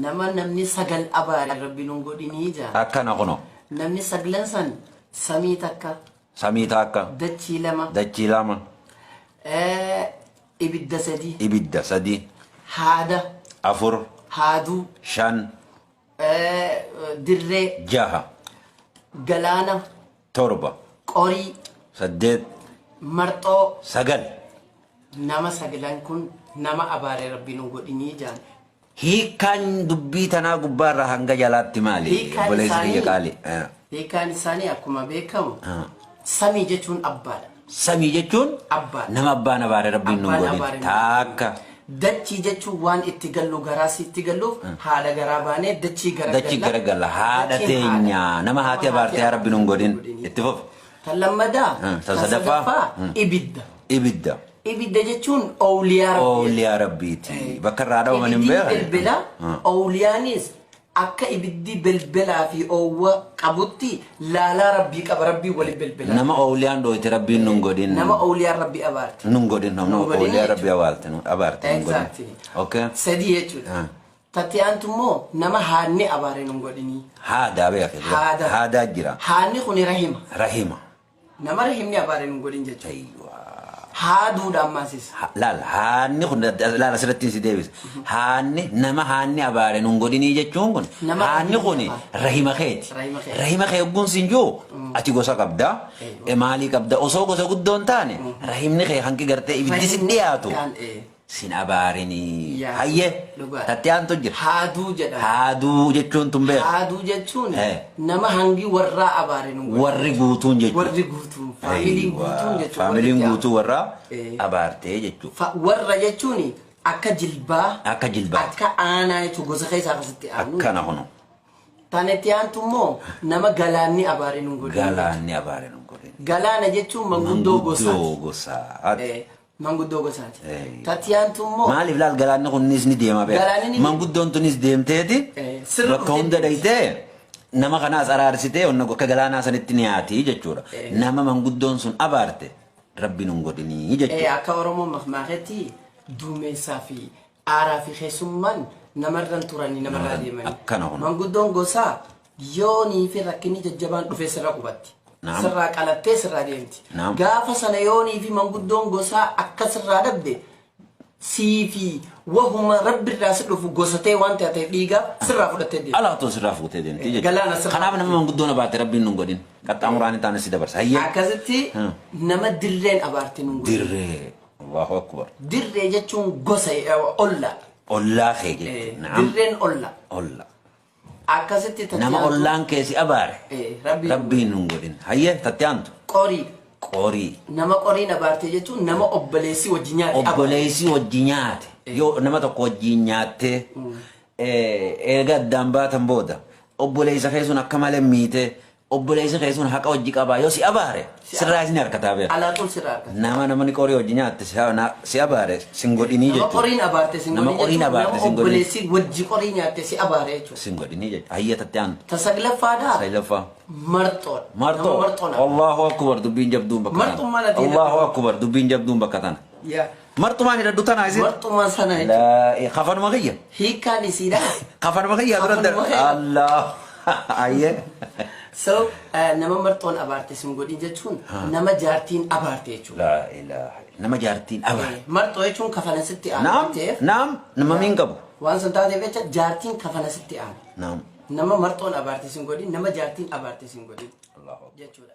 nama namni sagal abaare rabbi nun godhini jaa akkana kuno namni saglan san samii takka dachii lama ibidda sadi haada afur haaduu shan dirree jaha galaana torba qorii saddeet marxoo sagal nama sagalan kun nama abaare rabbi nun godhini jaan hiikaan dubbii tanaa gubbaarra hanga jalaatti maali obboleessi kiyya qaali hiikaan isaanii akkuma beekamu samii jechuun abbaadha samii jechuun nama abbaan abaare rabbiin nun godhin taakka dachii jechuun waan itti gallu garaas itti galluuf haala garaa baanee dachii garagalla haadha teenya nama haati abaartee rabbiin nun godhin itti fufi tan lammadaa tan sadaffaa ibidda jechuun awliyaa rabbiiti bakka irraa dhawaman hin beekan awliyaanis akka ibiddi belbelaa fi oowwa qabutti laalaa rabbii qaba rabbii wali belbelaa nama awliyaan dhooyte rabbiin nun godhin nama awliyaan rabbii abaarte nun godhin nama awliyaan rabbii abaarte nun godhin okay sadii jechuudha tatiyaantu immoo nama haadni abaare nun godhinii haadaa beeke haadaa jira haadni kun rahima nama rahimni abaare nun godhin jechuudha haadudha ammasis haanni kun laala sirratti si deebisa haanni nama haanni abaare nun godhinii jechuun kun haanni kun rahima kee ogguun sin jiru ati gosa qabda maalii qabda osoo gosa guddoon taane rahimni kee hanqi gartee ibiddi sin dhiyaatu sin abaarinii hayyee tattiyaantu jira haaduu jechuun tun beeka haaduu jechuun nama hangi warraa abaare nun warri guutuun jechuun faamiliin guutuu warraa abaartee jechuudha warra jechuun akka jilbaa akka aanaa jechuun gosa keessaa akkasitti aanu akkana kunu tanettiyaantu immoo nama galaanni abaare nun godhin galaana jechuun manguddoo gosaati manguddoo gosaati tatiyaantu immoo maaliif laal galaanni kunis ni deema beeka manguddoon tunis deemteeti bakka hunda dhaytee nama kanaas araarsitee onna akka galaanaa sanitti niyaati jechuudha nama manguddoon sun abaarte rabbi nun godhinii jechuudha akka oromoo maqmaaketti duumessaa fi aaraa fi keessummaan namarran turanii namarraa deemanii manguddoon gosaa yoonii fi rakkinni jajjabaan dhufee sirra qubatti sirraa qalattee sirraa deemti gaafa sana yoonii fi manguddoon gosaa akka sirraa dhabde siifi wahuma rabbi irraa si dhufu gosatee waan ta'eef dhiiga sirraa fudhattee deemti alaatoo sirraa fuutee deemti jechuudha kanaaf nama manguddoon abaarte rabbiin nun godhin qaxxaamuraan taane si dabarsa hayyee akkasitti nama dirreen abaarte nun godhin dirree Allahu akbar dirree jechuun gosa ollaa kee jechuudha dirreen olla akkasitti nama ollaan keessi abaare rabbiin nun godhin hayyee tattiyaantu qorii nama qoriin abaarte jechuun nama obboleessi wajji nyaate yoo nama tokko wajjiin nyaattee eega addaan baatan booda obboleessa keessun akka malee miite obboleessa keessun haqa wajji qabaa yoo si abaare sirraa isin harkataa beeka alaatul sirraa namni qorii wajji nyaatte si abaare sin godhinii jechuudha nama qoriin abaarte sin godhinii obboleessi wajji qorii nyaatte si abaare jechuudha sin godhinii jechuudha hayyee tattiyaantu tasaglaffaadhaa marxoo Allahu akbar dubbiin jabduun bakka tana Allahu akbar dubbiin jabduun bakka tana marxumaan hidhadhu tanaa isin marxumaan sana kafanuma kiyya hiikkaan isiidha kafanuma kiyya dura Allah hayyee so nama marxoon abaarte sin godhin jechuun nama jaartiin abaarte jechuudha la ilaha nama jaartiin abaarte marxoo jechuun kafana sitti aanteef nama min qabu waan san taateef jecha jaartiin kafana sitti aane nama marxoon abaarte sin godhin nama jaartiin abaarte sin godhin jechuudha